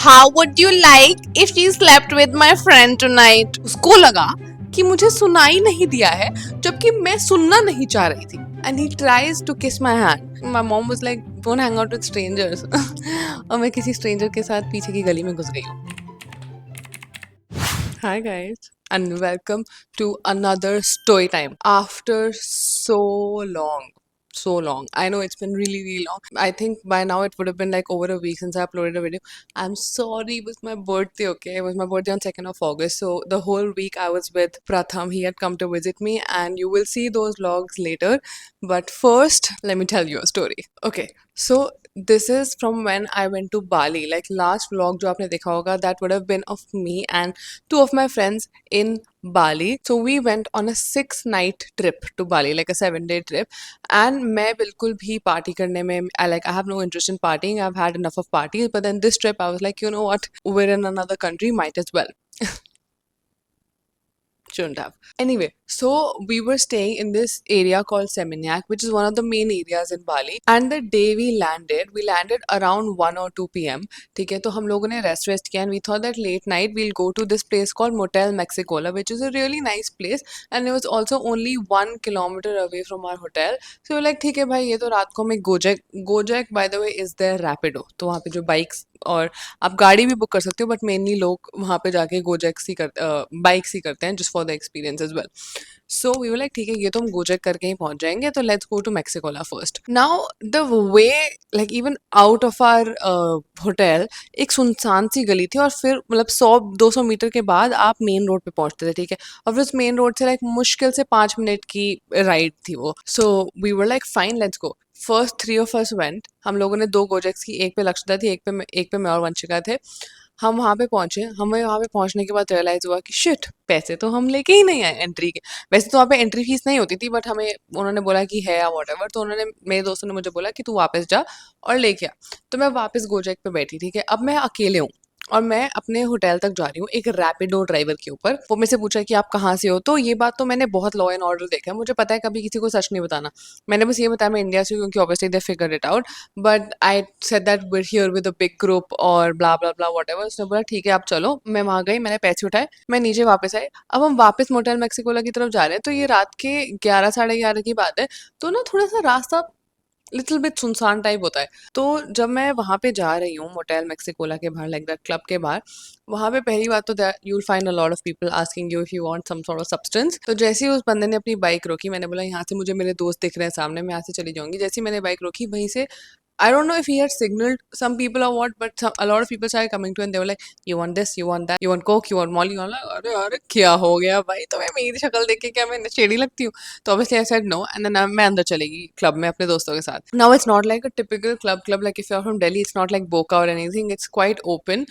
How would you like if she slept with my friend tonight? उसको लगा कि मुझे सुनाई नहीं दिया है जबकि मैं सुनना नहीं चाह रही थी. And he tries to kiss my hand. My mom was like, don't hang out with strangers. और मैं किसी stranger के साथ पीछे की गली में घुस गई हूँ. Hi guys and welcome to another story time. After so long. I know it's been really long. I think by now it would have been like over a week since I uploaded a video. I'm sorry, it was my birthday, okay? It was my birthday on 2nd of August. So the whole week I was with Pratham. He had come to visit me and you will see those vlogs later. But first, let me tell you a story. Okay, so this is from when I went to Bali. Like last vlog जो आपने देखा होगा, that would have been of me and two of my friends in Bali. So we went on a 6 night trip to Bali, like a 7 day trip. And मैं बिल्कुल भी party करने में I have no interest in partying. I've had enough of parties. But then this trip I was like, you know what? We're in another country, might as well. Shouldn't have. Anyway, so we were staying in this area called Seminyak, which is one of the main areas in Bali. And the day we landed around 1 or 2 p.m. ठीक है, तो हम लोगों ने rest किया and we thought that late night we'll go to this place called Motel Mexicola, which is a really nice place and it was also only 1 kilometer away from our hotel. So we were like, ठीक है भाई, ये तो रात को हमें Gojek by the way is their Rapido. तो वहाँ पे जो bikes और आप गाड़ी भी बुक कर सकते हो बट मेनली लोग वहाँ पे जाके गोजेक्स ही बाइक्स ही करते हैं just for the experience as well. So we were like ठीक है ये तो हम गोजेक करके ही पहुंच जाएंगे तो let's go to Mexicola first. Now the way like even out of our hotel एक सुनसान सी गली थी और फिर मतलब 100-200 मीटर के बाद आप मेन रोड पे पहुंचते थे. ठीक है, और फिर उस मेन रोड से लाइक मुश्किल से 5 मिनट की राइड थी वो. So we were like fine let's go. First 3 of us went. हम लोगों ने 2 गोजेक्स की, एक पे लक्षिता थी, एक पे मैं और वंशिका थे. हम वहाँ पे पहुंचे. हमें वहाँ पे पहुंचने के बाद रियलाइज हुआ कि शिट, पैसे तो हम लेके ही नहीं आए एंट्री के. वैसे तो वहाँ पे एंट्री फीस नहीं होती थी बट हमें उन्होंने बोला कि है या वॉट एवर. तो उन्होंने, मेरे दोस्तों ने मुझे बोला कि तू वापस जा और लेके आ. तो मैं वापस गोजेक पे बैठी. ठीक है, अब मैं अकेले हूँ और मैं अपने होटल तक जा रही हूँ एक रैपिडो ड्राइवर के ऊपर. वो मेरे से पूछा कि आप कहाँ से हो. तो ये बात तो मैंने बहुत लॉ एंड ऑर्डर देखा है, मुझे पता है कभी किसी को सच नहीं बताना. मैंने बस ये बताया मैं इंडिया से हूँ क्योंकि obviously they figure it out. But I said that we here with a big group और blah blah blah what ever. उसने बोला ठीक है आप चलो. मैं वहाँ गई, मैंने पैसे उठाए, मैं नीचे वापस आई. अब हम वापस मोटेल मेक्सिकोला की तरफ जा रहे हैं. तो ये रात के 11 साढ़े 11 की बात है. तो ना थोड़ा सा रास्ता लिटिल बिट सुनसान टाइप होता है. तो जब मैं वहाँ पे जा रही हूँ मोटेल मेक्सिकोला के बाहर, लाइक दैट क्लब के बाहर, वहाँ पे पहली बात तो you will find a lot of people asking you if you want some sort of substance. तो जैसे ही उस बंदे ने अपनी बाइक रोकी, मैंने बोला यहाँ से मुझे मेरे दोस्त दिख रहे हैं सामने, मैं यहाँ से चली जाऊंगी. जैसे ही मैंने बाइक रोकी वहीं से I don't know if he had signaled some people or what, but a lot of people started coming to and they were like, you want this, you want that, you want coke, you want molly. I'm like, अरे अरे क्या हो गया भाई, तो मैं मेरी शक्ल देख के क्या मैं नशेड़ी लगती हूँ. तो obviously I said no and then मैं अंदर चली गई क्लब में अपने दोस्तों के साथ. Now it's not like a typical club like if you're from Delhi, it's not like Boca or anything. It's quite open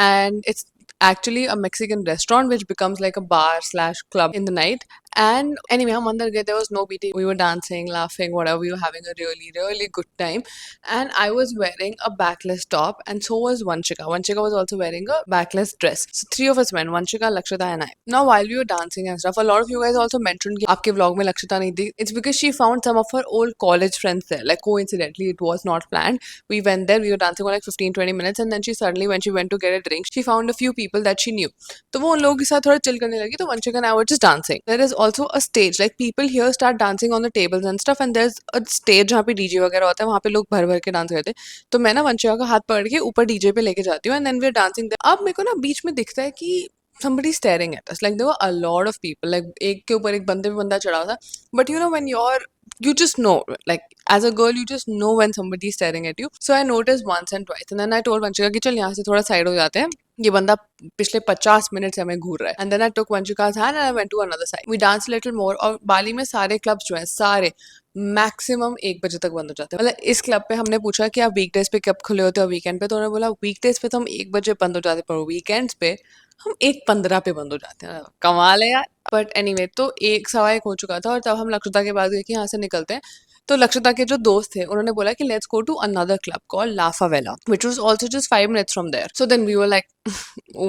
and it's actually a Mexican restaurant which becomes like a bar slash club in the night. And anyway, हम अंदर गए, there was no beating. We were dancing, laughing, whatever. We were having a really good time. And I was wearing a backless top, and so was Vanshika. Vanshika was also wearing a backless dress. So 3 of us went, Vanshika, Lakshita, and I. Now while we were dancing and stuff, a lot of you guys also mentioned कि आपके vlog में Lakshita नहीं थी. It's because she found some of her old college friends there. Like coincidentally, it was not planned. We went there, we were dancing for like 15-20 minutes, and then she suddenly, when she went to get a drink, she found a few people that she knew. तो वो उन लोगों के साथ थोड़ा chill करने लगी. तो Vanshika and I were just dancing. There is also a stage, like people here start dancing on the tables and stuff, and there's a stage जहाँ पे डीजे वगैरह होता है, वहाँ पे लोग भर भर के डांस करते हैं. तो मैं ना वंशिका का हाथ पकड़ के ऊपर डीजे पे लेके जाती हूँ and then we are dancing. अब मेरे को ना बीच में दिखता है कि somebody staring at us. Like there were a lot of people. Like एक के ऊपर एक बंदे पे बंदा चढ़ा था. But you know when you just know, like as a girl you just know when somebody is staring at you. So I noticed once and twice and then I told Vanshika कि चल यहाँ से थोड़ा side हो जाते हैं, ये बंदा पिछले 50 मिनट से हमें घूर रहा है. And then I took Vanshika's hand and I went to another side. We danced a little more. और बाली में सारे क्लब्स जो हैं सारे मैक्सिमम 1 बजे तक बंद हो जाते हैं. मतलब इस क्लब पे हमने पूछा कि आप वीकडेज पे कब खुले होते हो वीकेंड पे, तो उन्होंने बोला वीकडेज पे तो हम 1 बजे बंद हो जाते हैं पर वीकेंड्स पे हम 1:15 पे बंद हो जाते हैं. कमाल है यार. बट एनीवे, तो 1 सवा 1 हो चुका था और तब हम लक्षिता के पास गए कि यहाँ से निकलते हैं. तो लक्षिता के जो दोस्त थे उन्होंने बोला कि let's go to another club called La Favela which was also just 5 minutes from there. So then we were like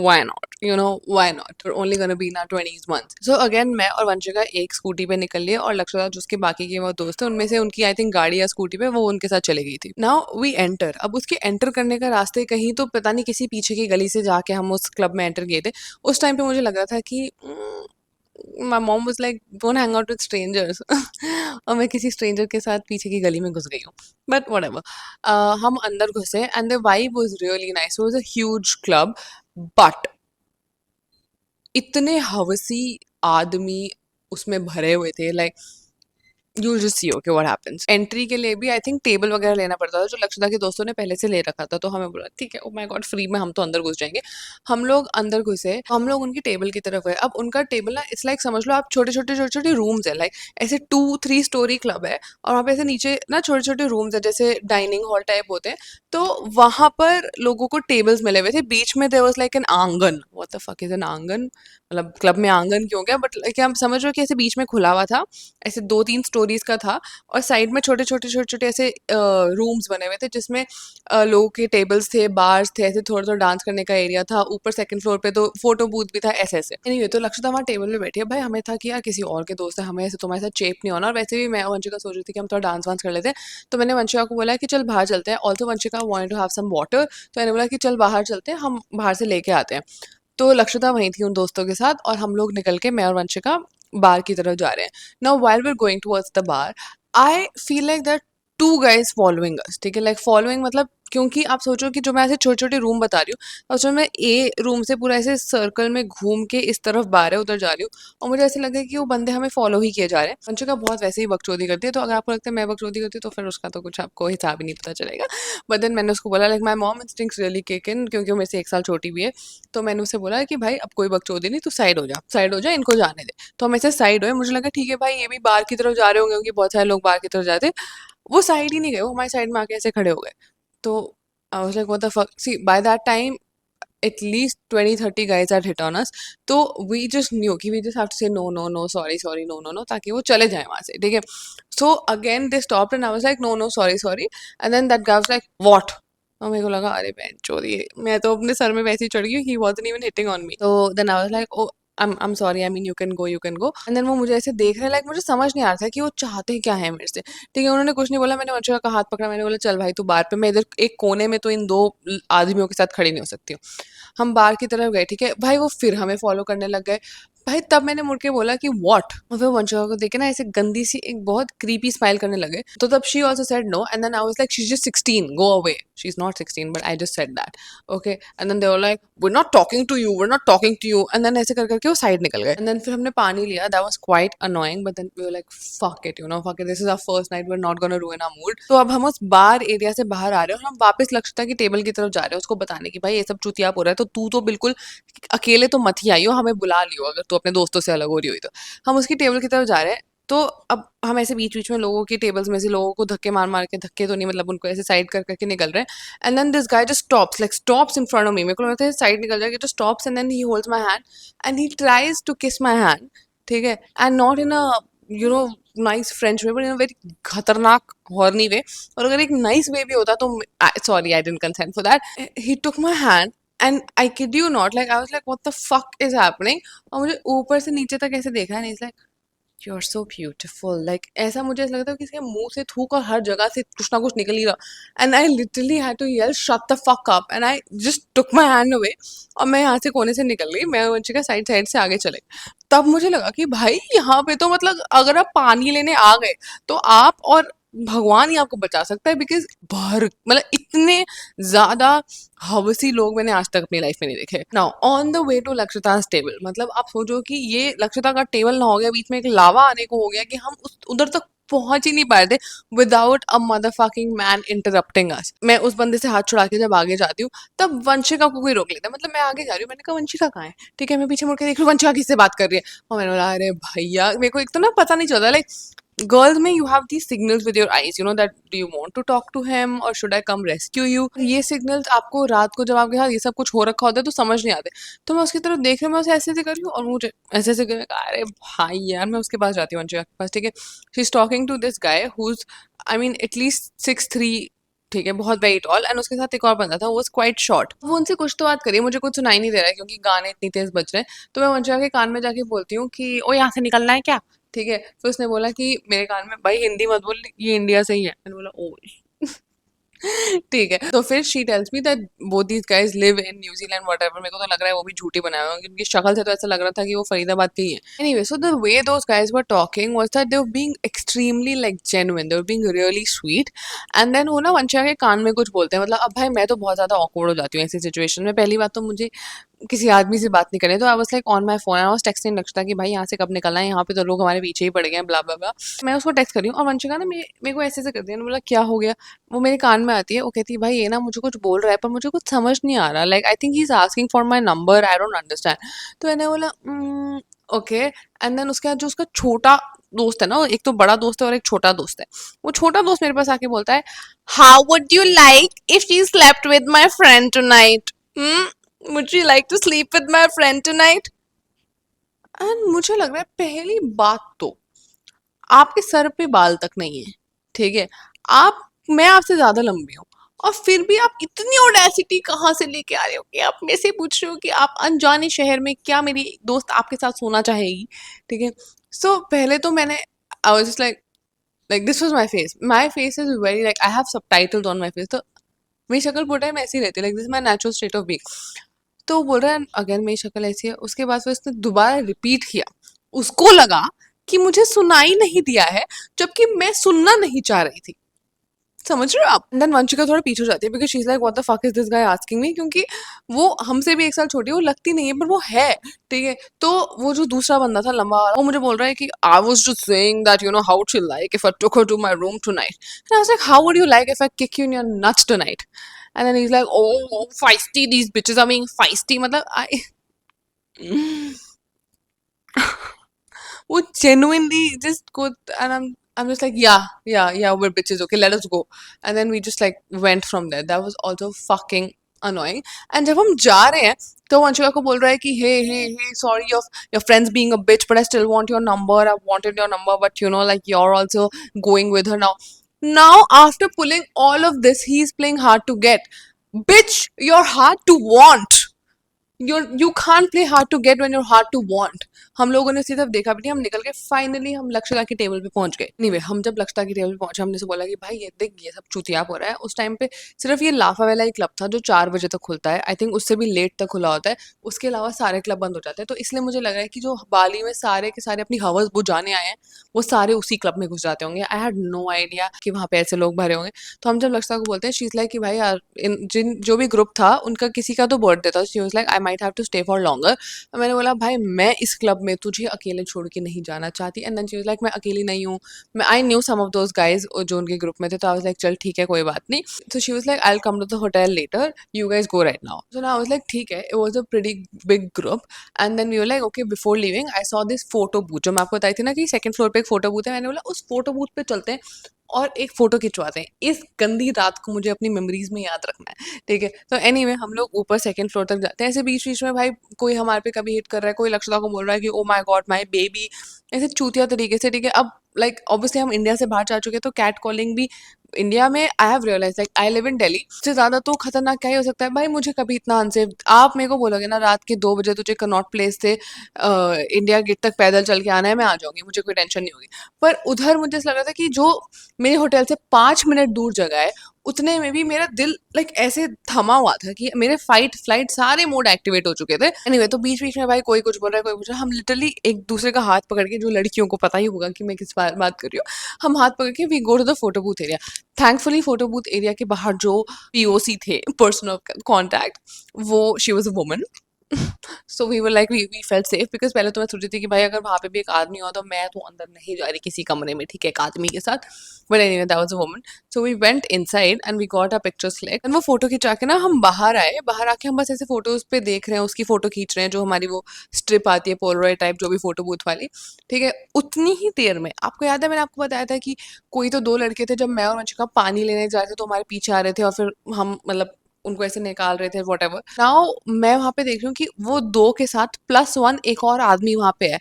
why not, you know, why not, we're only gonna be in our 20s months. So again मैं और वंशिका एक scooty पे निकल लिए और लक्षिता जो उसके बाकी के वो दोस्त थे उनमें से उनकी आई थिंक गाड़ी या स्कूटी पे वो उनके साथ चली गई थी. Now we enter. अब उसके एंटर करने का रास्ते कहीं तो पता नहीं किसी पीछे की गली से जाके हम उस क्लब में एंटर किए थे. उस टाइम पे मुझे लग रहा था कि my mom was like don't hang out with strangers और मैं किसी स्ट्रेंजर के साथ पीछे की गली में घुस गई हूँ. But whatever. हम अंदर घुसे and the vibe was really nice. It was a huge club but इतने हवसी आदमी उसमें भरे हुए थे. Like you'll just see okay what happens. Entry के लिए भी आई थिंक टेबल वगैरह लेना पड़ता था जो लक्षिता के दोस्तों ने पहले से ले रखा था. तो हमें बोला ठीक है ओ माय गॉड फ्री में हम तो अंदर घुस जाएंगे. हम लोग अंदर घुसे. हम लोग उनकी टेबल की तरफ गए. अब उनका टेबल ना इट्स लाइक समझ लो आप छोटे छोटे रूम्स है. लाइक ऐसे 2-3 स्टोरी क्लब है और वहाँ पे ऐसे नीचे ना छोटे छोटे रूम्स है जैसे डाइनिंग हॉल टाइप होते हैं. तो वहां पर लोगों को टेबल्स मिले हुए थे. बीच में देयर वाज लाइक एन आंगन. What the fuck is an आंगन. मतलब क्लब में आंगन क्यों गया. बट क्या हम समझ रहे हो कि ऐसे बीच में खुला हुआ था. ऐसे 2-3 स्टोरीज का था और साइड में छोटे छोटे ऐसे रूम्स बने हुए थे जिसमें लोगों के टेबल्स थे, बार्स थे, ऐसे थोड़ा थोड़ा डांस करने का एरिया था. ऊपर सेकंड फ्लोर पे तो फोटो बूथ भी था. ऐसे ऐसे एनीवे तो लक्षिता वहाँ टेबल पे बैठी है. भाई हमें था कि यार किसी और के दोस्त है, हमें ऐसे तुम्हारे साथ चेप नहीं होना. और वैसे भी मैं और वंशिका सोच रही थी कि हम थोड़ा डांस वांस कर लेते हैं. तो मैंने वंशिका को बोला कि चल बाहर चलते हैं. Also Vanshika wanted to have some water. तो मैंने बोला कि चल बाहर चलते हैं, हम बाहर से लेके आते हैं. तो लक्षिता वहीं थी उन दोस्तों के साथ और हम लोग निकल के मैं और वंशिका बार की तरफ जा रहे हैं. Now while we are going towards the bar I feel like that 2 guys following us. ठीक है लाइक फॉलोइंग मतलब क्योंकि आप सोचो कि जो मैं ऐसे छोटे छोटे रूम बता रही हूँ उसमें मैं ए रूम से पूरा ऐसे सर्कल में घूम के इस तरफ बाहर है उधर जा रही हूँ और मुझे ऐसे लगा कि वो बंदे हमें फॉलो ही किए जा रहे हैं. वंशिका बहुत वैसे ही बकचोदी करती है. तो अगर आपको लगता है मैं बकचोदी करती हूँ तो फिर उसका तो कुछ आपको हिसाब ही नहीं पता चलेगा. बट देन मैंने उसको बोला like my mom instincts really kick in क्योंकि वो मेरे से 1 साल छोटी भी है. तो मैंने उससे बोला कि भाई अब कोई बकचोदी नहीं, तू साइड हो जा इनको जाने दे. तो हम ऐसे साइड हुए. मुझे लगा ठीक है भाई ये भी बाहर की तरफ जा रहे होंगे क्योंकि बहुत सारे लोग बाहर की तरफ जाते. वो साइड ही नहीं गए, वो हमारी साइड में आके ऐसे खड़े हो गए. तो I was like what the fuck. See by that time at least 20-30 guys had hit on us. तो we just knew कि we just have to say no no no sorry sorry no no no ताकि वो चले जाए वहां से. ठीक है. So again they stopped and I was like no no sorry sorry and then that guy was like what. और मेरे को लगा अरे बहन चोरी है, मैं तो अपने सर में वैसे ही चढ़ गई. ही wasn't even hitting on me. तो then I was like oh I'm sorry I mean you can go and then वो मुझे ऐसे देख रहे लाइक मुझे समझ नहीं आ रहा था कि वो चाहते क्या है मेरे से. ठीक है उन्होंने कुछ नहीं बोला. मैंने वंशिका का हाथ पकड़ा. मैंने बोला चल भाई तू बाहर पे, मैं इधर एक कोने में तो इन 2 आदमियों के साथ खड़ी नहीं हो सकती हूँ. हम बाहर की तरफ गए. ठीक है भाई वो फिर हमें फॉलो करने लग गए. भाई तब मैंने मुड़ के बोला कि व्हाट. और फिर वंशिका को देखे ना ऐसे गंदी सी एक बहुत क्रीपी स्माइल करने लगे. तो तब she also said no and then I was like she is just 16 go away. She is not 16 but I just said that okay. And then they were like we are not talking to you, we are not talking to you. एंड देन ऐसे कर करके वो side निकल गए. And then फिर हमने पानी लिया. That was quite annoying but then we were like fuck it, you know, fuck it, this is our first night, we are not gonna ruin our mood. तो अब हम उस बार एरिया से बाहर आ रहे हैं और हम वापस लक्षिता की टेबल की तरफ जा रहे हैं उसको बताने की भाई ये सब चुतियाप हो रहा है तो तू तो बिल्कुल अकेले तो मत ही आइयो, हमें बुला लियो अगर तू अपने दोस्तों से अलग हो रही हुई तो. हम उसकी टेबल की तरफ जा रहे हैं. तो अब हम ऐसे बीच बीच में लोगों की टेबल्स में से लोगों को धक्के मार मार के, धक्के तो नहीं मतलब उनको ऐसे साइड कर करके निकल रहे हैं. And then this guy just stops, like stops in front of me. मेरे को लगता है साइड निकल जाएगा. Just stops and then he holds my hand and he tries to kiss my hand. ठीक है and not in a you know nice French way but in a very खतरनाक horny way. और अगर एक nice way भी होता तो sorry I didn't consent for that. He took my hand and I kid you not like I was like what the fuck is happening. और मुझे ऊपर से नीचे तक ऐसे देखा है. Is like you are so beautiful. Like ऐसा मुझे ऐसा लगता है कि इसके मुंह से थूक और हर जगह से कुछ ना कुछ निकल ही रहा. And I literally had to yell shut the fuck up and I just took my hand away. और मैं यहाँ से कोने से निकल गई. मैं वंशिका साइड साइड से आगे चले. तब मुझे लगा कि भाई यहाँ पे तो मतलब अगर आप पानी लेने आ गए तो आप और भगवान ही आपको बचा सकता है. बिकॉज भर मतलब इतने ज्यादा हवसी लोग मैंने आज तक अपनी लाइफ में नहीं देखे. Now on the way to Lakshita's table, मतलब आप सोचो कि ये लक्षिता का टेबल ना हो गया, बीच में एक लावा आने को हो गया कि हम उस उधर तक पहुंच ही नहीं पाए थे without a motherfucking man interrupting us. मैं उस बंदे से हाथ छुड़ा के जब आगे जाती हूँ तब वंशिका को कोई रोक लेता है. मतलब मैं आगे जा रही हूँ, मैंने कहा वंशिका कहाँ है. ठीक है मैं पीछे मुड़ के देख रही हूँ वंशिका किससे बात कर रही है. और मैंने बोला अरे भैया मेरे को एक तो ना पता नहीं चलता लाइक गर्ल्स में you have these signals with your eyes, you know that do you want to talk to him or should I come rescue you. ये signals आपको रात को जब आपके साथ ये सब कुछ हो रखा होता है तो समझ नहीं आते. तो मैं उसकी तरफ देख रही हूँ, मैं उसे ऐसे ऐसे कर रही हूँ और मुझे ऐसे ऐसे कर, अरे भाई यार, मैं उसके पास जाती हूँ, अंशिका के पास, ठीक है. She is talking to this guy whose, I mean at least 6'3", ठीक है, बहुत वेरी टॉल, एंड उसके साथ एक और बंदा था, वो क्वाइट शॉर्ट. वो उनसे कुछ तो बात करिए, मुझे कुछ सुनाई नहीं दे रहा है क्योंकि गाने इतनी तेज बज रहे हैं. तो मैं वंशिका के कान में जाके बोलती हूँ कि ओ यहाँ से निकलना है क्या, ठीक है. तो उसने बोला कि मेरे कान में, भाई हिंदी मत बोल, ये इंडिया से ही है. मैंने बोला ओ ठीक है. तो फिर she tells me that both these guys live in New Zealand whatever. मेरे को तो लग रहा है वो भी झूठी बनाए हुए हैं, क्योंकि शक्ल से तो ऐसा लग रहा था कि वो फरीदाबाद के ही है. Anyway, so the way those guys were talking was that they were being extremely like genuine, they were being really sweet. And then वो ना वंशिका के कान में कुछ बोलते हैं. मतलब अब भाई मैं तो बहुत ज्यादा ऑकवर्ड हो जाती हूँ ऐसी सिचुएशन में. पहली बात तो मुझे किसी आदमी से बात नहीं करनी, तो I was like on my phone, I was texting रक्षिता कि भाई यहाँ से कब निकलना है, यहाँ पे तो लोग हमारे पीछे ही पड़ गए हैं, ब्ला ब्ला ब्ला. मैं उसको टेक्स्ट कर रही हूँ और वंशिका ना मेरे को ऐसे ऐसे कर दिया. बोला क्या हो गया. वो मेरे कान में आती है, वो कहती है भाई ये ना मुझे कुछ बोल रहा है पर मुझे कुछ समझ नहीं आ रहा, like I think he is asking for my number, I don't understand. तो मैंने बोला ओके. एंड देन उसके बाद जो उसका छोटा दोस्त है ना, एक तो बड़ा दोस्त है और एक छोटा दोस्त है, वो छोटा दोस्त मेरे पास आके बोलता है, how would you like if she slept with my friend tonight. would you like to sleep with my friend tonight? And मुझे लग रहा है पहली बात तो आपके सर पे बाल तक नहीं है, ठीक है. आप, मैं आपसे ज्यादा लंबी हूँ और फिर भी आप इतनी ओडेसिटी कहाँ से लेके आ रहे हो कि आप मेरे से पूछ रहे हो कि आप अनजाने शहर में क्या मेरी दोस्त आपके साथ सोना चाहेगी, ठीक है. सो पहले तो मैंने, आई was just like this was my face is very like I have subtitles on my face. तो मेरी शक्ल पूरा टाइम ऐसी रहती है, like this is my natural state of being. तो वो बोल रहा है अगर मेरी शक्ल ऐसी है. उसके बाद फिर उसने दोबारा रिपीट किया. उसको लगा कि मुझे सुनाई नहीं दिया है, जबकि मैं सुनना नहीं चाह रही थी. समझ रहे हो आप. देन वंशिका थोड़ा पीछे हो जाती है because she is like what the fuck is this guy asking me, क्योंकि वो हमसे भी 1 साल छोटी है, वो लगती नहीं है पर वो है, ठीक है. तो वो जो दूसरा बंदा था लंबा वाला, वो मुझे बोल रहा है कि I was just saying that you know how she like if I took her to my room tonight. And I was like how would you like if I kick you in your nuts tonight. And then he is like oh feisty, these bitches are being feisty. मतलब आई वो genuinely just go, and I'm just like yeah we're bitches, okay let us go. And then we just like went from there. That was also fucking annoying. And जब हम जा रहे हैं तो वंशिका को बोल रहा है कि hey sorry your friends being a bitch but I still want your number, I wanted your number but you know like you're also going with her now after pulling all of this he's playing hard to get. Bitch, you're hard to want. You can't play hard to get when you're hard to want. हम लोगों ने सिर्फ देखा भी नहीं, हम निकल के फाइनली हम लक्षिता की टेबल पे पहुंच गए. anyway, हम जब लक्षिता की टेबल पे पहुंचे, हमने से बोला कि भाई ये देख ये सब चुतियाप हो रहा है. उस टाइम पे सिर्फ ये लाफा वाला ही क्लब था जो 4 बजे तक खुलता है, आई थिंक उससे भी लेट तक खुला होता है. उसके अलावा सारे क्लब बंद हो जाते हैं. तो इसलिए मुझे लग रहा है कि जो बाली में सारे के सारे अपनी हवस बुझाने आए हैं वो सारे उसी क्लब में घुस जाते होंगे. आई हैड नो आइडिया कि वहाँ पे ऐसे लोग भरे होंगे. तो हम जब लक्षिता को बोलते हैं, शी इज लाइक कि भाई यार जिन जो भी ग्रुप था उनका किसी का तो बर्थडे था. She was like I might have to stay for longer. मैंने बोला भाई मैं इस क्लब में तुझे अकेले छोड़ के नहीं जाना चाहती. And then she was like मैं अकेली नहीं हूँ, मैं I knew some of those guys जो उनके ग्रुप में थे. तो आई वाज लाइक चल ठीक है कोई बात नहीं. तो she was like I will come to the hotel later, you guys go right now. So I was like ठीक है. It was a pretty big group. And then we were like okay before leaving I saw this photo booth, जो मैं आपको बताई थी ना कि second floor पे एक फोटो बूथ है. मैंने बोला उस फोटो बूथ पे चलते हैं और एक फोटो खिंचवाते हैं. इस गंदी रात को मुझे अपनी मेमोरीज में याद रखना है, ठीक है. तो एनीवे हम लोग ऊपर सेकंड फ्लोर तक जाते हैं. ऐसे बीच बीच में भाई कोई हमारे पे कभी हिट कर रहा है, कोई लक्षिता को बोल रहा है कि oh my God my baby, ऐसे चूतिया तरीके से, ठीक है. अब लाइक ऑब्वियसली हम इंडिया से बाहर जा चुके हैं तो कैट कॉलिंग भी इंडिया में I have realise, like I live in Delhi, इससे ज्यादा तो खतरनाक क्या ही हो सकता है. भाई मुझे कभी इतना अनसेफ, आप मेरे को बोलोगे ना रात के 2 बजे तुझे कनॉट प्लेस से इंडिया गेट तक पैदल चल के आना है, मैं आ जाऊंगी, मुझे कोई टेंशन नहीं होगी. पर उधर मुझे ऐसा लग रहा था कि जो मेरे होटल से 5 मिनट दूर जगह है उतने में भी मेरा दिल लाइक ऐसे थमा हुआ था कि मेरे फाइट फ्लाइट सारे मोड एक्टिवेट हो चुके थे. एनीवे, तो बीच बीच में भाई कोई कुछ बोल रहा है, कोई कुछ, हम लिटरली एक दूसरे का हाथ पकड़ के, जो लड़कियों को पता ही होगा कि मैं किस बात कर रही हूँ, हम हाथ पकड़ के we go to the photo booth area. Thankfully photo booth area के बाहर जो पीओसी थे, पर्सन ऑफ कॉन्टैक्ट, वो she was a woman. So we were like we felt safe because पहले तो मैं सोची थी कि भाई अगर वहाँ पे भी एक आदमी हो तो मैं तो अंदर नहीं जा रही किसी कमरे में, ठीक है, एक आदमी के साथ, but anyway that was a woman. So we went inside and we got a pictures click एंड वो फोटो खिंचा के ना हम बाहर आए, बाहर आके हम बस ऐसे फोटोज पे देख रहे हैं, उसकी फोटो खींच रहे हैं जो हमारी वो स्ट्रिप आती है पोलरॉइड टाइप जो भी फोटो बूथ वाली, ठीक है। उतनी ही देर में आपको याद है मैंने आपको बताया था कि कोई तो दो लड़के थे, जब मैं और वंशिका पानी लेने जा रहे थे तो हमारे पीछे आ रहे थे और फिर हम मतलब उनको ऐसे निकाल रहे थे वॉट एवर। नाउ मैं वहां पे देख रही हूँ कि वो दो के साथ +1 एक और आदमी वहां पे है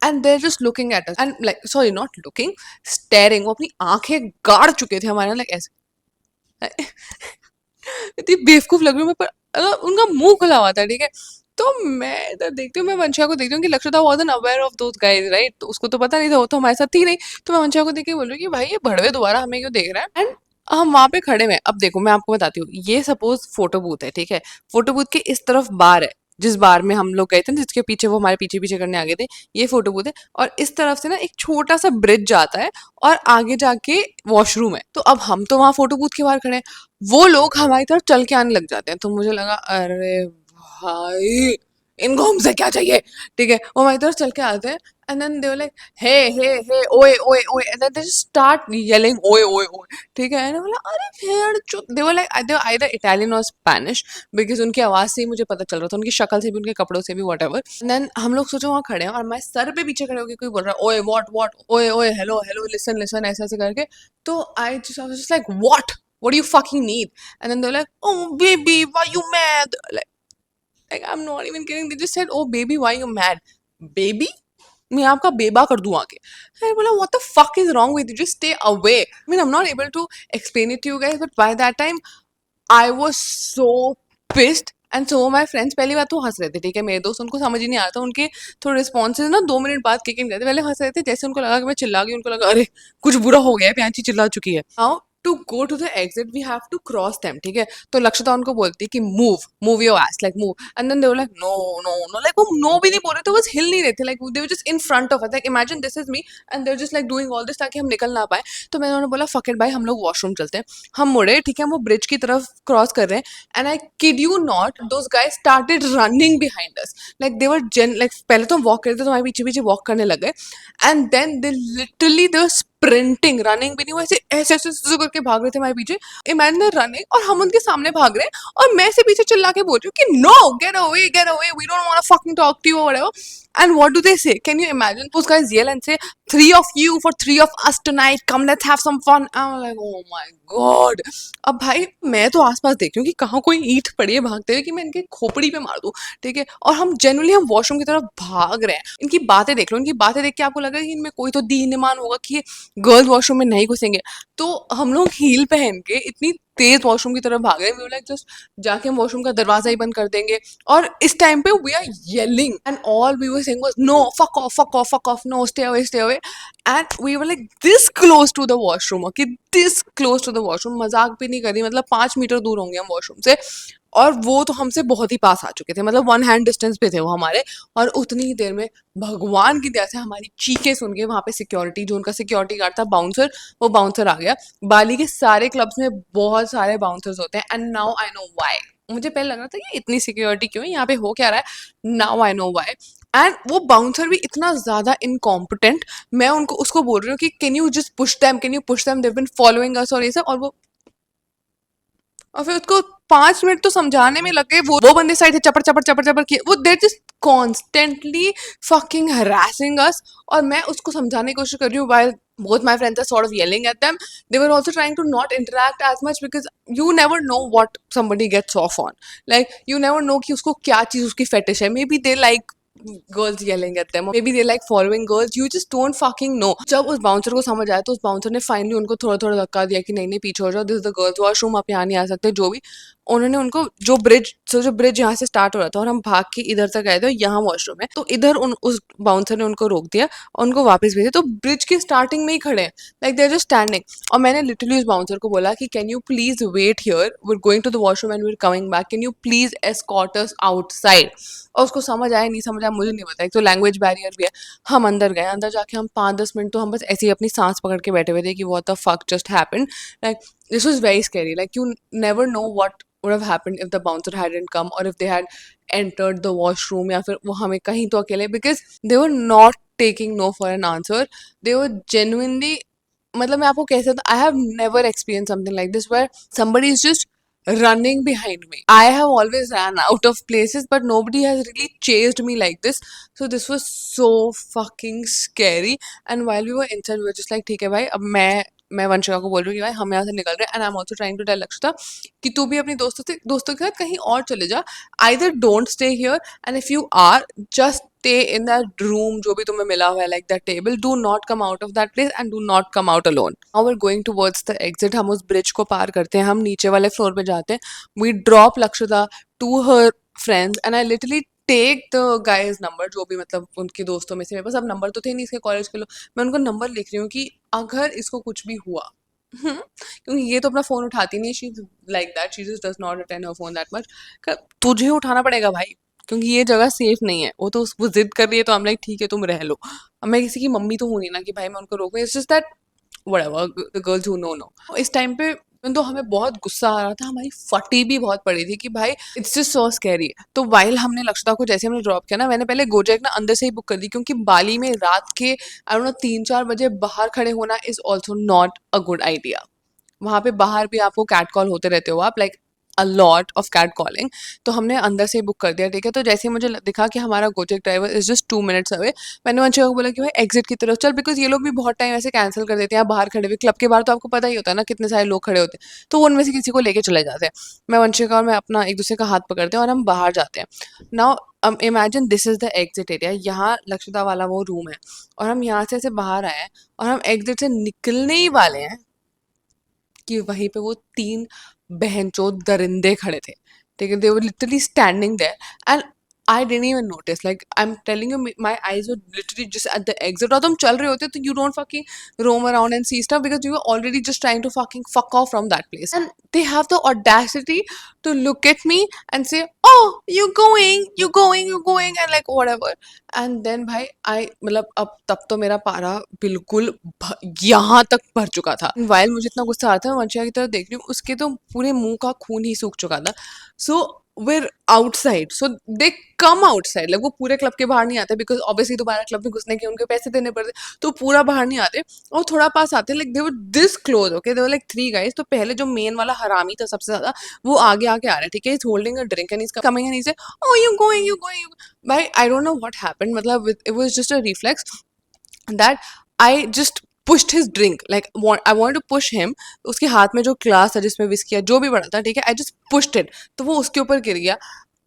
and there just looking at us and like sorry not looking, steering, वो अपनी आंखें गाड़ चुके थे हमारे, लाइक ऐसे इतनी बेवकूफ लग रही हूँ मैं, पर उनका मुंह खुला हुआ था, ठीक है। तो मैं इधर देखती हूँ, मैं वंशिका को देखती हूँ कि Lakshita वॉजन aware of those guys right, तो उसको तो पता नहीं था, वो तो हमारे साथ थी नहीं। तो मैं वंशिका को देख के बोल रही हूँ कि भाई ये भड़वे दोबारा हमें क्यों देख रहा है, एंड हम वहां पे खड़े हुए हैं। अब देखो मैं आपको बताती हूँ, ये सपोज फोटो बूथ है, ठीक है, फोटो बूथ के इस तरफ बार है, जिस बार में हम लोग गए थे जिसके पीछे वो हमारे पीछे पीछे करने आ गए थे, ये फोटो बूथ है, और इस तरफ से ना एक छोटा सा ब्रिज जाता है और आगे जाके वॉशरूम है। तो अब हम तो वहां फोटो बूथ के बाहर खड़े हैं, वो लोग हमारी तरफ चल के आने लग जाते हैं, तो मुझे लगा अरे भाई इनको हमसे क्या चाहिए, ठीक है। वो हमारी तरफ चल के आते हैं and then they were like hey hey hey ओए ओए ओए and then they start yelling ओए ओए ओए, ठीक है। एंड बोला अरे भेड़ चुप, they were like they were either Italian और स्पेनिश, बिकॉज उनकी आवाज से ही मुझे पता चल रहा था, उनकी शक्ल से भी उनके कपड़ों से भी वॉट एवर। देन हम लोग सोचो वहाँ खड़े हैं और मैं सर पे पीछे खड़े होकर कोई बोल रहा है ओए व्हाट व्हाट ओए ओए हेलो हेलो लिसन लिसन ऐसे ऐसे करके, तो I just like what what do you fucking need? And then they're like, oh baby, why you mad? Like I'm not even kidding. They just said, oh baby, why you mad? Baby? मैं आपका बेबा कर दूं आके। I बोला what the fuck is wrong with you? Just stay away. I mean I'm not able to explain it to you guys, but by that time I was so pissed. And so my friends पहली बात तो हंस रहे थे, ठीक है, मेरे दोस्त, उनको समझ ही नहीं आया था, उनके थोड़े रिस्पॉन्सेज ना 2 मिनट बाद किक इन करते, पहले हंस रहे थे, जैसे उनको लगा कि मैं चिल्ला गई, उनको लगा अरे कुछ बुरा हो गया है, प्यांची चिल्ला चुकी है। How to go to the exit we have to cross them, ठीक है। तो लक्षिता उनको बोलती है कि move your ass, like move, and then they were like no no no, like वो नो भी नहीं बोल रहे थे, बस हिल नहीं रहे थे, like they were just in front of us, like imagine this is me and they were just like doing all this ताकि हम निकल ना पाए। तो मैंने उन्होंने बोला फक इट भाई हम लोग वॉशरूम चलते हैं। हम मुड़े, ठीक है, हम वो ब्रिज की तरफ क्रॉस कर रहे हैं and I kid you not those guys started running behind us, like they were जेन, लाइक पहले तो हम वॉक कर रहे थे तो हमारे पीछे पीछे वॉक करने लग गए and then they literally they sprinting, running भी नहीं, वो ऐसे ऐसे ऐसे ऐसे करके भाग रहे थे हमारे पीछे। इमेजिन रनिंग और हम उनके सामने भाग रहे हैं और मैं से पीछे चिल्ला के बोल रही हूँ कि no get away we don't want to fucking talk to you और whatever. And what do they say? Can you imagine? Those guys yell and say, three of you for three of us tonight. Come, let's have some fun. I'm like, oh my god. अब भाई मैं तो आसपास देख रही हूँ कि कहाँ कोई ईंट पड़ी है भागते हुए कि मैं इनके खोपड़ी पे मार दूँ, ठीक है। और हम जनरली हम वॉशरूम की तरफ भाग रहे हैं, इनकी बातें देख लो, इनकी बातें देख के आपको लग रहा है कि इनमें कोई तो दीन ईमान होगा कि ये गर्ल्स वॉशरूम में नहीं घुसेंगे। तो हम लोग हील पहन के इतनी तेज वॉशरूम की तरफ भाग रहे हैं, लाइक जस्ट जाके हम वॉशरूम का दरवाजा ही बंद कर देंगे। और इस टाइम पे we are yelling and all we were saying was no fuck off no stay away and we were like this close to the washroom, okay, this close to the washroom, मजाक भी नहीं कर रही, मतलब 5 metre दूर होंगे हम washroom से, और वो तो हमसे बहुत ही पास आ चुके थे, मतलब 1 हैंड डिस्टेंस पे थे वो हमारे। और उतनी ही देर में भगवान की दया से हमारी चीखें सुन के वहां पे सिक्योरिटी, जो उनका सिक्योरिटी गार्ड था बाउंसर, वो बाउंसर आ गया। बाली के सारे क्लब्स में बहुत सारे बाउंसर्स होते हैं and now I know why. मुझे पहले लग रहा था ये इतनी सिक्योरिटी क्यों है, यहाँ पे हो क्या रहा है, now I know why. And वो बाउंसर भी इतना ज्यादा इनकॉम्पिटेंट, मैं उनको उसको बोल रही हूँ कि can you push them, they've been following us और ये सब, और फिर उसको 5 मिनट तो समझाने में लगे, वो बंदे साइड से चपड़ चपड़ चपड़ चपड़ किए, वो देर जस्ट कॉन्स्टेंटली फकिंग हरासिंग अस, और मैं उसको समझाने की कोशिश कर रही हूँ while both my friends are sort of yelling at them. They were also trying to not interact as much because you never know what somebody gets off on. Like you never know कि उसको क्या चीज उसकी fetish है. Maybe they like girls yelling at them, or maybe they like following girls. You just don't fucking know. जब उस bouncer को समझ आया तो उस बाउंसर ने फाइनली उनको थोड़ा थोड़ा धक्का दिया कि नहीं नहीं पीछे हो जाओ, this is the girls washroom, आप यहाँ नहीं आ सकते, जो भी। उन्होंने उनको जो ब्रिज यहाँ से स्टार्ट हो रहा था और हम भाग के इधर तक आए थे, यहाँ वॉशरूम है, तो इधर उस बाउंसर ने उनको रोक दिया और उनको वापस भेजे, तो ब्रिज की स्टार्टिंग में ही खड़े हैं, like they are just standing. और मैंने लिटरली उस बाउंसर को बोला कि can you please wait here, we are going to the washroom and we are coming back, can you please escort us outside. और उसको समझ आया नहीं समझ आया मुझे नहीं पता, एक तो लैंग्वेज बैरियर भी है। हम अंदर गए, अंदर जाके हम 5-10 मिनट तो हम बस ऐसे ही अपनी सांस पकड़ के बैठे हुए थे कि what the fuck just happened, like this was very scary, like you never know what would have happened if the bouncer hadn't come or if they had entered the washroom या फिर वो हमें कहीं तो अकेले, because they were not taking no for an answer. They were genuinely, मतलब मैं आपको कैसे, I have never experienced something like this where somebody is just running behind me. I have always ran out of places, but nobody has really chased me like this. So this was so fucking scary. And while we were inside, we were just like, ठीक है भाई, अब मैं वंशिका को बोल रही हूँ कि भाई हम यहाँ से निकल रहे हैं, and I am also trying to tell Lakshita कि तू भी अपनी दोस्तों के साथ कहीं और चले जा, either don't stay here, and if you are, just stay in that room जो भी तुम्हें मिला हुआ है, like that table, do not come out of that place and do not come out alone. Now we're going towards the exit. हम उस bridge को पार करते हैं, हम नीचे वाले फ्लोर पे जाते हैं, we drop Lakshita to her friends and I literally take the guys number, जो भी मतलब उनके दोस्तों में से, मेरे पास अब नंबर तो थे नहीं इसके कॉलेज के लोग, मैं उनको नंबर लिख रही हूँ कि अगर इसको कुछ भी हुआ क्योंकि ये तो अपना फोन उठाती नहीं, she like that, she just does not attend her phone that much, तुझे उठाना पड़ेगा भाई क्योंकि ये जगह सेफ नहीं है। वो जिद कर रही है तो हम लाइक ठीक है तुम रह लो, अब मैं किसी की मम्मी तो हूँ नहीं ना कि भाई मैं उनको रोकूं, it's just that whatever the girls who know. इस टाइम पे तो हमें बहुत गुस्सा आ रहा था, हमारी फटी भी बहुत पड़ी थी कि भाई इट्स जस्ट सो स्कैरी। तो वाइल हमने लक्षिता को जैसे हमने ड्रॉप किया ना, मैंने पहले गोजेक ना अंदर से ही बुक कर दी, क्योंकि बाली में रात के आई डोंट नो 3-4 बजे बाहर खड़े होना is also not a good idea. वहाँ पे बाहर भी आपको कैट कॉल होते रहते हो आप, like a lot of catcalling. तो हमने अंदर से ही बुक कर दिया, ठीक है। तो जैसे ही मुझे दिखा कि हमारा Gojek driver is just 2 minutes away, मैंने वंशिका को बोला कि भाई एग्जिट की तरफ चल, बिकॉज ये लोग भी बहुत टाइम ऐसे कैंसिल कर देते हैं बाहर खड़े हुए, क्लब के बाहर तो आपको पता ही होता है ना कितने सारे लोग खड़े होते हैं, तो वो उनमें से किसी को लेके चले जाते हैं। मैं वंशिका और मैं अपना एक दूसरे का हाथ पकड़ते हैं और हम बाहर जाते हैं। Now imagine this is the exit area, यहाँ लक्षिता वाला वो रूम है और हम यहाँ से ऐसे बाहर आए हैं और हम एग्जिट से निकलने ही वाले हैं कि वहीं पे वो 3 बहनचोद दरिंदे खड़े थे, ठीक है। They were literally standing there and I didn't even notice, like I am telling you, my eyes were literally just at the exit. और तुम चल रहे होते तो you don't fucking roam around and see stuff because you are already just trying to fucking fuck off from that place, and they have the audacity to look at me and say oh you going and like whatever. And then भाई आई मतलब अब तब तो मेरा पारा बिल्कुल यहाँ तक भर चुका था। वाइल मुझे इतना गुस्सा आ रहा था, वंशिका की तरफ देख रही हूँ, उसके तो पूरे मुंह का खून ही सूख चुका था। सो we're outside, so they come outside, like वो पूरे क्लब के बाहर नहीं आते बिकॉज ऑब्वियसली दोबारा क्लब में घुसने के उनके पैसे देने पड़ते, तो पूरा बाहर नहीं आते और थोड़ा पास आते, like they were this close, okay, they were like 3 guys. तो पहले जो मेन वाला हरामी था सबसे ज्यादा, वो आगे आके आ रहा है, ठीक है, is holding a drink and is coming and he say oh you going भाई I don't know what happened, मतलब it was just a reflex that I just pushed his drink, like I wanted to push him, उसके हाथ में जो glass था जिसमें whisky जो भी पड़ा था, ठीक है, I just pushed it, तो वो उसके ऊपर गिर गया।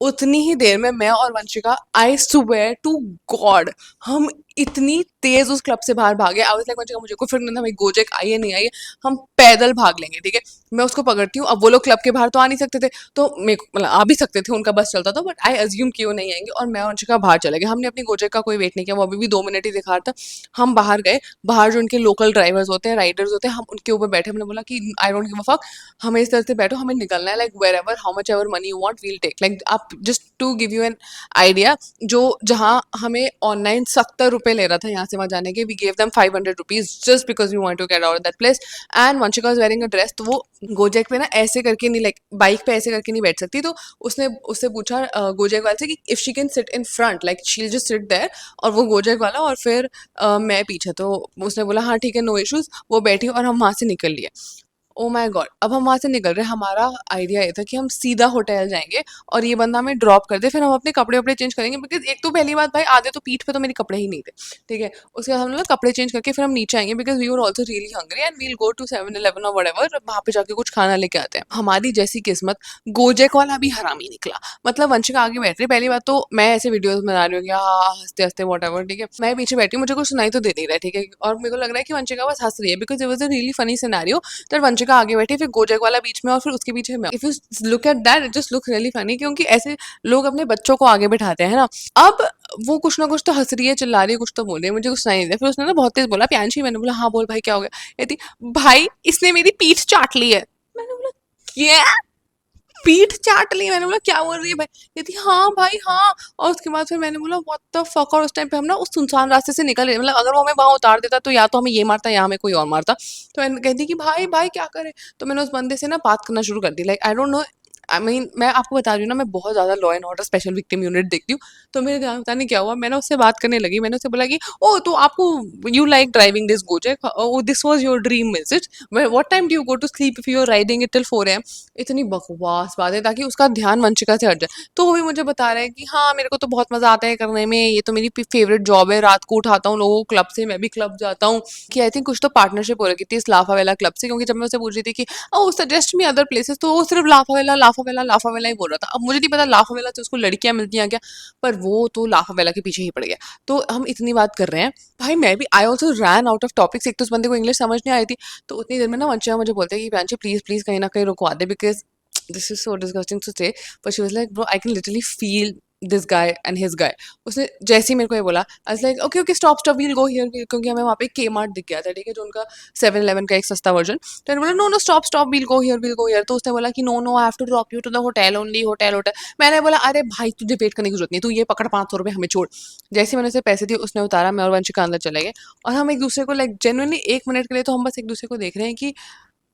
उतनी ही देर में मैं और Vanshika, I swear to God, हम इतनी तेज उस क्लब से बाहर भागे। आई वाज लाइक वंशिका मुझे कोई फिक्र नहीं था, भाई गोजेक आई है नहीं आई है, हम पैदल भाग लेंगे, ठीक है। मैं उसको पकड़ती हूँ, अब वो लोग क्लब के बाहर तो आ नहीं सकते थे, तो मेरे को मतलब आ भी सकते थे, उनका बस चलता था, बट आई अज्यूम कि वो नहीं आएंगे, और मैं और वंशिका बाहर चले गए। हमने अपनी गोजेक का कोई वेट नहीं किया, वो अभी भी 2 मिनट ही दिखा रहा था। हम बाहर गए, बाहर जो उनके लोकल ड्राइवर्स होते हैं, राइडर्स होते हैं, हम उनके ऊपर बैठे, हमने बोला कि I don't give a fuck, हमें इस तरह से बैठो, हमें निकलना है, like wherever how much ever money you want will take, like आप just to give you an idea, जो जहाँ हमें ऑनलाइन 70 रुपए ले रहा था यहाँ से वहाँ जाने के, we gave them 500 rupees just because we want to get out of that place. And Vanshika was wearing a dress, तो वो गोजेक पे ना ऐसे करके नहीं, लाइक बाइक पे ऐसे करके नहीं बैठ सकती, तो उसने उससे पूछा गोजेक वाले से कि if she can sit in front, like she will just sit there, और वो गोजेक वाला और फिर मैं पीछे, तो उसने बोला हाँ ठीक है नो इश्यूज, वो बैठी और हम वहाँ से निकल लिए। ओ माय गॉड, अब हम वहाँ से निकल रहे हैं, हमारा आइडिया ये था कि हम सीधा होटल जाएंगे और ये बंदा हमें ड्रॉप कर दे, फिर हम अपने कपड़े वपड़े चेंज करेंगे, बिकॉज एक तो पहली बात भाई आधे तो पीठ पे तो मेरे कपड़े ही नहीं थे, ठीक है। उसके बाद हम लोग कपड़े चेंज करके फिर हम नीचे आएंगे, because we were also really hungry and we'll go to 7-Eleven और व्हाटएवर, वहाँ पे जाके कुछ खाना लेके आते हैं। हमारी जैसी किस्मत, गोजेक वाला भी हरामी निकला, मतलब वंशिका आगे बैठ रही, पहली बात तो मैं ऐसे वीडियोस बना रही हूँ कि हाँ हंसते हंसते व्हाटएवर, ठीक है, मैं पीछे बैठी हूँ, मुझे कुछ सुनाई तो दे नहीं रहा है, ठीक है, और मेरे को लग रहा है कि वंशिका बस हंस रही है, because it was a really funny scenario that Vanshika आगे बैठी, फिर गोजेक वाला बीच में और फिर उसके पीछे मैं। If you look at that it just look really funny, क्योंकि ऐसे लोग अपने बच्चों को आगे बैठाते हैं ना। अब वो कुछ ना कुछ तो हंस रही है, चिल्ला रही है, कुछ तो बोल रही है, मुझे कुछ सुनाई नहीं दिया, फिर उसने ना बहुत तेज बोला प्यांशी, मैंने बोला हाँ बोल भाई क्या हो गया, कहती भाई इसने मेरी पीठ चाट ली है। मैंने बोला क्या पीठ चाट ली, मैंने बोला क्या बोल रही है भाई, कहती हाँ भाई हाँ। और उसके बाद फिर मैंने बोला व्हाट द फक, और उस टाइम पे हम ना उस सुनसान रास्ते से निकल रहे, मतलब अगर वो हमें वहां उतार देता तो या तो हमें ये मारता या हमें कोई और मारता। तो मैंने कहती कि भाई भाई क्या करे, तो मैंने उस बंदे से ना बात करना शुरू कर दी, like I don't know I mean मैं आपको बता रही हूँ ना, मैं बहुत ज़्यादा law and order special victim unit देखती हूँ। तो मेरे ध्यान पता नहीं क्या हुआ, मैं ना उससे बात करने लगी, मैंने उससे बोला कि ओ तो आपको you like driving this Gojek, oh this was your dream is it, what time do you go to sleep if you are riding it till 4 AM। इतनी बकवास बात है ताकि उसका ध्यान वंशिका से हट जाए। तो वो भी मुझे बता रहा है कि हाँ मेरे को तो बहुत मजा आता है करने में, ये तो मेरी फेवरेट जॉब है, रात को उठाता हूँ लोगों को क्लब से, मैं भी क्लब जाता हूँ। कि आई थिंक कुछ तो पार्टनरशिप हो रखी थी इस लाफा वाला क्लब से, क्योंकि जब मैं उसे पूछ रही थी कि ओ सजेस्ट मी अदर प्लेसेस, तो वो सिर्फ लाफावेला लाफावेला लाफावेला ही बोल रहा था। अब मुझे नहीं पता लाफावेला से उसको लड़कियां मिलती हैं क्या, पर वो तो लाफावेला के पीछे ही पड़ गया। तो हम इतनी बात कर रहे हैं, भाई मैं भी I also ran out of topics. एक तो उस बंदे को इंग्लिश समझ नहीं आई थी, तो उतनी देर में ना वंशिका मुझे बोलते हैं कि प्रांशी प्लीज प्लीज कहीं ना कहीं रुकवा दे, because this is so disgusting to say, but she was like bro I can literally feel this guy and his guy. उसने जैसे ही मेरे को ये बोला, I was like okay okay stop stop we'll go here, क्योंकि हमें वहाँ पे के मार्ट दिख गया था, ठीक है, जो उनका 7-Eleven का एक सस्ता वर्जन। तो मैंने बोला no no stop stop we'll go here we'll go here. तो उसने बोला कि no no I have to drop you to the hotel only, hotel hotel. मैंने बोला अरे भाई तुझे वेट करने की जरूरत नहीं, तू ये पकड़ 500 रुपये हमें छोड़। जैसे ही मैंने उसे पैसे दिए उसने उतारा, मैं और वंशिका अंदर चले गए। और हम एक दूसरे को लाइक जेन्युइनली 1 मिनट के लिए तो हम बस एक दूसरे को देख रहे हैं कि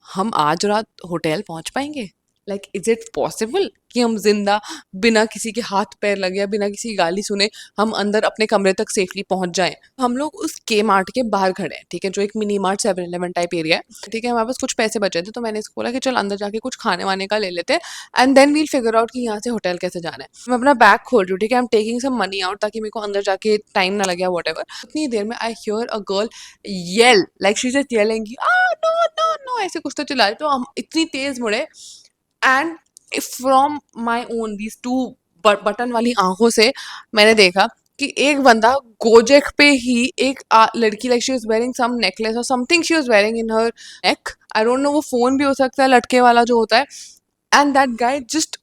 हम आज रात होटल पहुंच पाएंगे। लाइक इज इट पॉसिबल कि हम जिंदा बिना किसी के हाथ पैर लगे या बिना किसी की गाली सुने हम अंदर अपने कमरे तक सेफली पहुंच जाएं। हम लोग उस के मार्ट के बाहर खड़े हैं, ठीक है, जो एक mini mart 7-Eleven type area है, ठीक है। हमारे पास कुछ पैसे बचे थे, तो मैंने इसको बोला कि चल अंदर जाके कुछ खाने वाने का ले लेते हैं, and then we'll figure out कि यहाँ से होटल कैसे जाना है। मैं अपना बैग खोल रही हूँ, ठीक है, I am taking some money out ताकि मेरे को अंदर जाके टाइम ना लगे वट एवर। उतनी देर में I hear a girl yell, like she just yelling no no no, ऐसे कुछ तो चिल्ला रही। तो हम इतनी तेज मुड़े, and from my own these two button वाली आंखों से मैंने देखा कि एक बंदा गोजेक पे ही एक लड़की, like she was wearing some necklace और something she was wearing in her neck, I don't know वो फोन भी हो सकता है लटके वाला जो होता है, and that guy just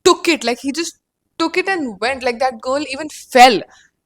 took it, like he just took it and went, like that girl even fell,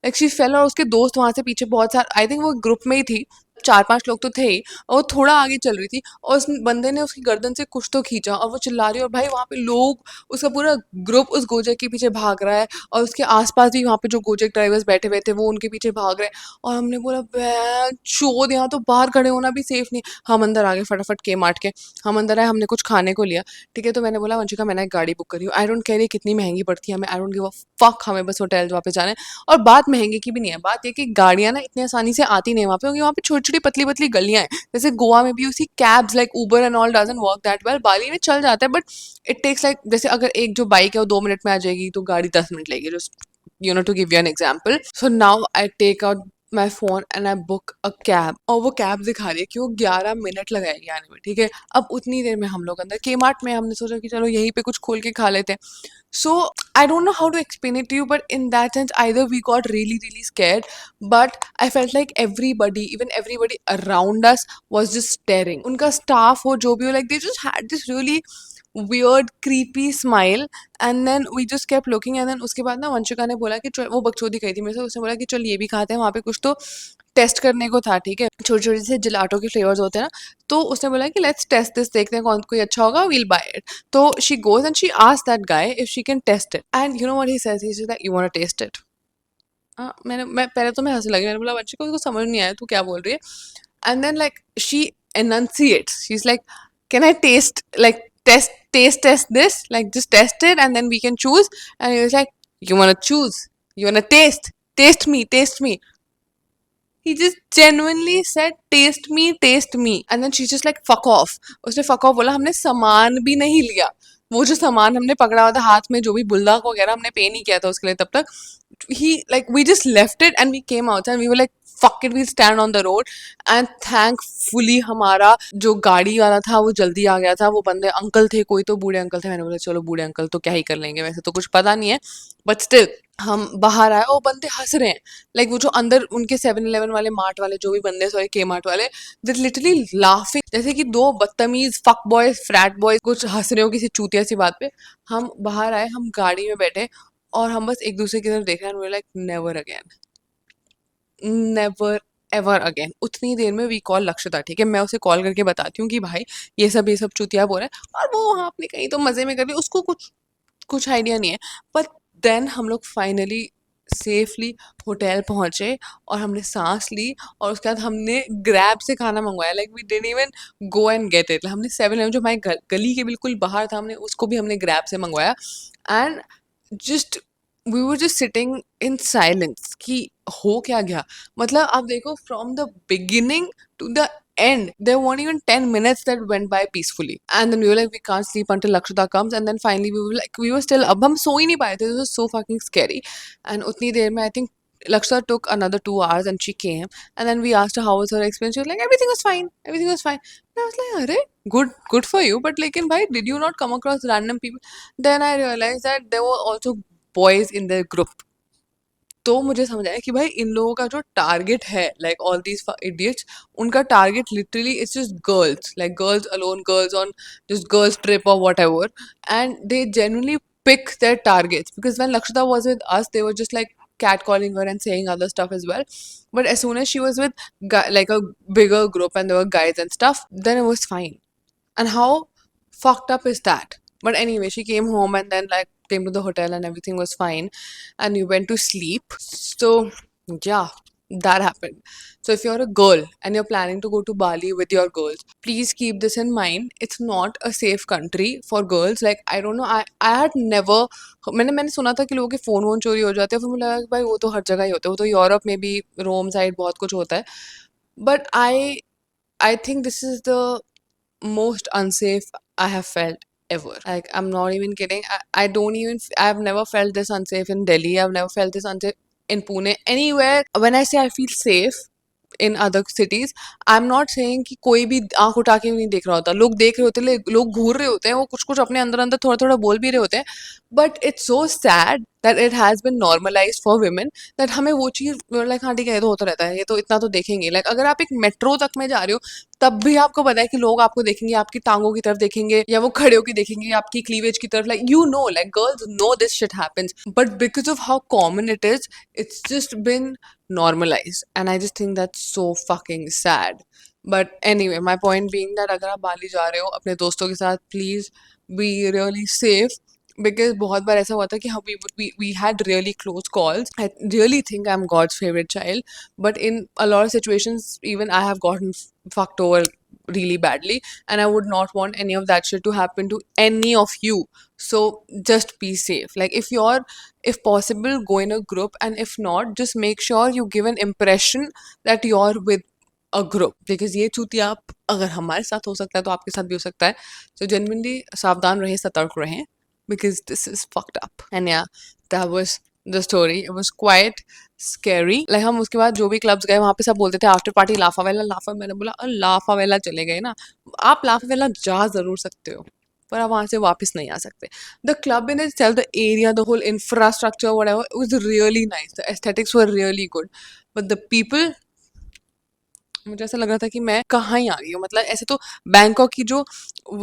like she fell। और उसके दोस्त वहां से पीछे बहुत सारे, आई थिंक वो ग्रुप में ही थी, 4-5 लोग तो थे ही, और वो थोड़ा आगे चल रही थी और उस बंदे ने उसकी गर्दन से कुछ तो खींचा और वो चिल्ला रही है, और भाई वहां पे लोग, उसका पूरा ग्रुप उस गोजेक के पीछे भाग रहा है, और उसके आसपास भी वहां पे जो गोजेक ड्राइवर्स बैठे हुए थे वो उनके पीछे भाग रहे हैं। और हमने बोला चोद, यहाँ तो बाहर खड़े होना भी सेफ नहीं। हम अंदर आ गए फटाफट के मार्ट के, हम अंदर आए, हमने कुछ खाने को लिया, ठीक है। तो मैंने बोला वंशिका मैंने एक गाड़ी बुक करी हूँ, आई डोंट केयर ये कितनी महंगी पड़ती है हमें, आई डोंट गिव अ फक, हमें बस होटल वापस जाना है। और बात महंगे की भी नहीं है, बात ये कि गाड़ियां ना इतनी आसानी से आती नहीं है वहाँ पे, क्योंकि वहाँ पे छोटी छोटी पतली पतली गलियां हैं। जैसे गोवा में भी उसी cabs like Uber and all doesn't work that well, Bali में चल जाता है बट इट टेक्स लाइक, जैसे अगर एक जो बाइक है वो 2 मिनट में आ जाएगी, तो गाड़ी 10 मिनट लगेगी, just to give you an example। So now I take out my phone and I book a cab, और वो कैब दिखा रही है कि वो 11 मिनट लगाएगी आने में, ठीक है। अब उतनी देर में हम लोग अंदर के मार्ट में, हमने सोचा कि चलो यहीं पे कुछ खोल के खा लेते हैं। So I don't know how to explain it to you, but in that sense, either we got really, really scared, but I felt like everybody, even everybody around us, was just staring. उनका staff हो जो भी हो, like they just had this really weird, creepy smile, and then we just kept looking, and then उसके बाद ना वंशिका ने बोला कि वो बकचोदी कही थी मेरे से, उसने बोला कि चल ये भी खाते हैं, वहाँ पे कुछ तो टेस्ट करने को था, ठीक है, छोटे छोटे से जिलाटो के फ्लेवर्स होते हैं ना। तो उसने बोला कि लेट्स टेस्ट दिस, देखते हैं कौन कोई अच्छा होगा, वील बाय इट। तो she goes and she asked that guy if she can taste it, and you know what he says, he says that you want to taste it. मैं पहले तो मैं हंसने लगी, मैंने बोला वंशिका उसको समझ नहीं आया तू क्या बोल रही है। And then like she enunciates, she's like can I taste, like test this, like just test it and then we can choose। And he was like you want to choose, you want to taste me। He just genuinely said taste me, and then she's just like fuck off। उसने fuck off बोला, हमने सामान भी नहीं लिया, वो जो सामान हमने पकड़ा हुआ था हाथ में, जो भी बुल्दा वगैरह हमने पे नहीं किया था उसके लिए तब तक। he like we just left it and we came outside and we were like fuck it, we'll stand on the road। and thankfully हमारा जो गाड़ी वाला था वो जल्दी आ गया था, वो बंदे अंकल थे, कोई तो बूढ़े अंकल थे, मैंने बोला चलो बूढ़े अंकल तो क्या ही कर लेंगे, वैसे तो कुछ पता नहीं है, बट स्टिल हम बाहर आए और बंदे हंस रहे हैं, लाइक वो जो अंदर उनके 7-Eleven वाले मार्ट वाले जो भी बंदे, सॉरी के मार्ट वाले, दे लिटरली लाफिंग, जैसे कि दो बदतमीज फक बॉयज फ्रैट बॉयज कुछ हंस रहे हो किसी चूतिया सी बात पे। हम बाहर आए, हम गाड़ी में बैठे और हम बस एक दूसरे की तरफ देख रहे हैं, like never again, never ever again. उतनी देर में वी कॉल लक्षिता, ठीक है, मैं उसे कॉल करके बताती हूँ कि भाई ये सब चूतिया बोल रहे हैं, और वो वहाँ अपने कहीं तो मजे में कर रही है, उसको कुछ कुछ आइडिया नहीं है। बट देन हम लोग फाइनली सेफली होटल पहुंचे और हमने सांस ली और उसके बाद हमने ग्रैब से खाना मंगवाया like we didn't even go and get it हमने 7-Eleven जो हमारे गली के बिल्कुल बाहर था हमने उसको भी हमने ग्रैब से मंगवाया and just we were just sitting in silence कि हो क्या गया मतलब आप देखो from the beginning to the end. There weren't even 10 minutes that went by peacefully. And then we were like, we can't sleep until Lakshata comes. And then finally we were like, we were still up. हम सो ही नहीं पाए थे. It was so fucking scary. And उतनी देर में I think Lakshata took another 2 hours and she came. And then we asked her how was her experience. She was like, everything was fine. Everything was fine. And I was like, Arey, good for you. But like, bhai, did you not come across random people? Then I realized that there were also boys in their group. तो मुझे समझ आया कि भाई इन लोगों का जो target है लाइक ऑल दीज इडियट्स उनका target literally it's just girls like girls alone girls on just girls trip और whatever and they genuinely pick their targets because when Lakshita was with us, they were just like catcalling her and saying other stuff as well. But as soon as she was with like a bigger group and there were guys and stuff, then it was fine. And how fucked up is that? But anyway, she came home and then like came to the hotel and everything was fine. And we went to sleep. So yeah, that happened. So if you're a girl and you're planning to go to Bali with your girls, please keep this in mind. It's not a safe country for girls. Like I don't know, I had never मैंने सुना था कि लोगों के phone वोन चोरी हो जाते हैं फिर मुझे लगा कि भाई वो तो हर जगह ही होते हैं वो तो यूरोप में भी रोम साइड बहुत कुछ होता है but I think this is the most unsafe I have felt ever. Like I'm not even kidding. I don't even I've never felt this unsafe in Delhi. I've never felt this unsafe in Pune. Anywhere when I say I feel safe in other cities, I'm not saying कि कोई भी आंख उठा के नहीं देख रहा होता लोग देख रहे होते लोग घूर रहे होते हैं वो कुछ कुछ अपने अंदर अंदर थोड़ा थोड़ा बोल भी रहे होते हैं but it's so sad that it has been normalised for women that हमें वो चीज़ लाइक हाँ ठीक है ये तो होता रहता है ये तो इतना तो देखेंगे लाइक अगर आप एक मेट्रो तक में जा रहे हो तब भी आपको पता है कि लोग आपको देखेंगे आपकी टांगों की तरफ देखेंगे या वो खड़े होकर देखेंगे आपकी क्लीवेज की तरफ like you know like girls know this shit happens but because of how common it is it's just been normalized and I just think that's so fucking sad but anyway my point being that अगर आप बाली जा रहे हो अपने दोस्तों के साथ please be really safe because बहुत बार ऐसा हुआ था कि we had really close calls I really think I'm God's favorite child but in a lot of situations even I have gotten fucked over really badly and I would not want any of that shit to happen to any of you so just be safe like if possible go in a group and if not just make sure you give an impression that you're with a group because ये चूतिया अगर हमारे साथ हो सकता है तो आपके साथ भी हो सकता है so genuinely सावधान रहें सतर्क रहें because this is fucked up and yeah that was the story it was quite scary like हम उसके बाद जो भी क्लब्स गए वहाँ पे सब बोलते थे आफ्टर पार्टी लाफा मैंने बोला लाफावेला चले गए ना आप लाफावेला जा जरूर सकते हो पर आप वहाँ से वापस नहीं आ सकते the club in itself the area the whole infrastructure whatever it was really nice the aesthetics were really good but the people मुझे ऐसा लग रहा था कि मैं कहाँ ही आ गई हूँ मतलब ऐसे तो बैंकॉक की जो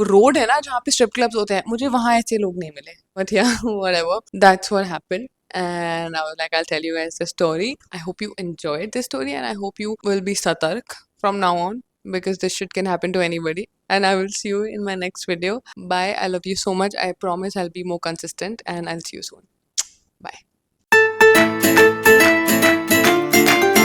रोड है ना जहाँ पे स्ट्रिप क्लब्स होते हैं मुझे वहाँ ऐसे लोग नहीं मिले बट या whatever that's what happened and I was like I'll tell you guys the story I hope you enjoyed this story and I hope you will be satark from now on because this shit can happen to anybody and I will see you in my next video bye I love you so much I promise I'll be more consistent and I'll see you soon bye